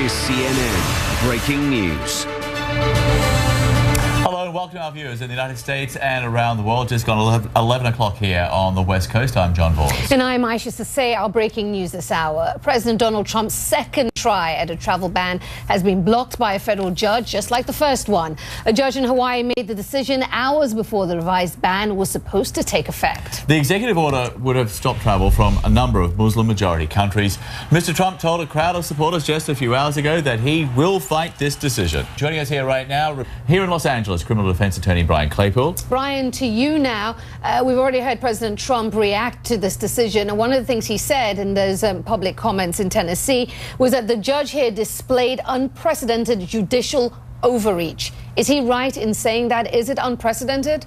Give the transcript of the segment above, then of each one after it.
is CNN Breaking News. Hello and welcome to our viewers in the United States and around the world. Just gone 11 o'clock here on the West Coast. I'm John Bors. And I'm Aisha Sasay. Our breaking news this hour. President Donald Trump's second try at a travel ban has been blocked by a federal judge, just like the first one. A judge in Hawaii made the decision hours before the revised ban was supposed to take effect. The executive order would have stopped travel from a number of Muslim-majority countries. Mr. Trump told a crowd of supporters just a few hours ago that he will fight this decision. Joining us here right now, here in Los Angeles, criminal defense attorney Brian Claypool. Brian, to you now. We've already heard President Trump react to this decision, and one of the things he said in those public comments in Tennessee was that the judge here displayed unprecedented judicial overreach. Is he right in saying that? Is it unprecedented?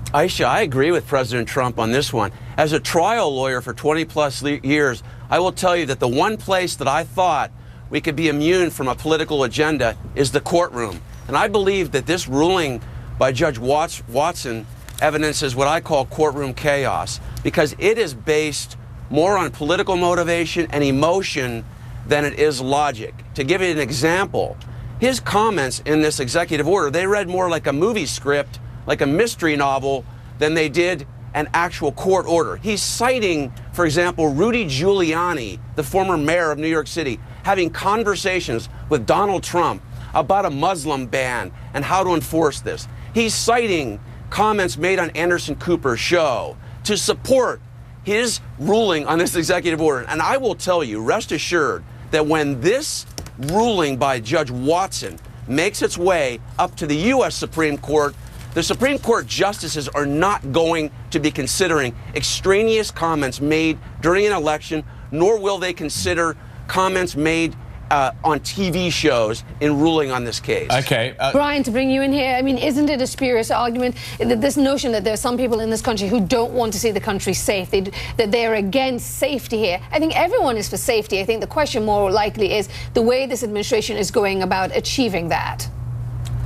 Aisha, I agree with President Trump on this one. As a trial lawyer for 20-plus years, I will tell you that the one place that I thought we could be immune from a political agenda is the courtroom. And I believe that this ruling by Judge Watson evidences what I call courtroom chaos, because it is based more on political motivation and emotion than it is logic. To give you an example, his comments in this executive order, they read more like a movie script, like a mystery novel, than they did an actual court order. He's citing, for example, Rudy Giuliani, the former mayor of New York City, having conversations with Donald Trump about a Muslim ban and how to enforce this. He's citing comments made on Anderson Cooper's show to support his ruling on this executive order. And I will tell you, rest assured, that when this ruling by Judge Watson makes its way up to the U.S. Supreme Court, the Supreme Court justices are not going to be considering extraneous comments made during an election, nor will they consider comments made on TV shows in ruling on this case. Okay. Brian, to bring you in here, I mean, isn't it a spurious argument, this notion that there are some people in this country who don't want to see the country safe, that they're against safety here? I think everyone is for safety. I think the question more likely is the way this administration is going about achieving that.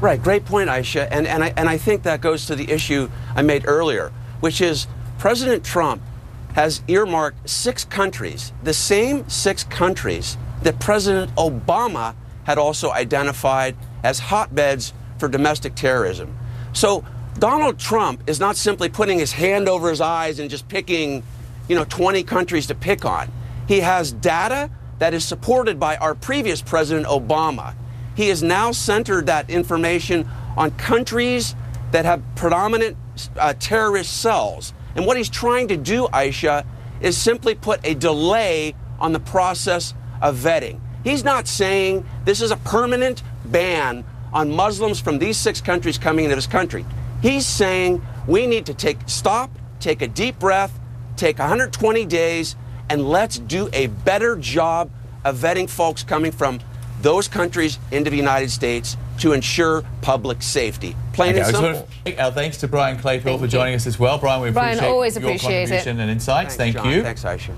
Right, great point, Aisha. And I think that goes to the issue I made earlier, which is President Trump has earmarked 6 countries, the same 6 countries that President Obama had also identified as hotbeds for domestic terrorism. So Donald Trump is not simply putting his hand over his eyes and just picking, 20 countries to pick on. He has data that is supported by our previous President Obama. He has now centered that information on countries that have predominant terrorist cells. And what he's trying to do, Aisha, is simply put a delay on the process of vetting. He's not saying this is a permanent ban on Muslims from these 6 countries coming into this country. He's saying we need to take a deep breath, take 120 days, and let's do a better job of vetting folks coming from those countries into the United States to ensure public safety. Plain and simple. Our thanks to Brian Claypool for joining us as well. Brian, we appreciate always your appreciate contribution and insights. Thanks, Thank John. you. Thanks, Aisha.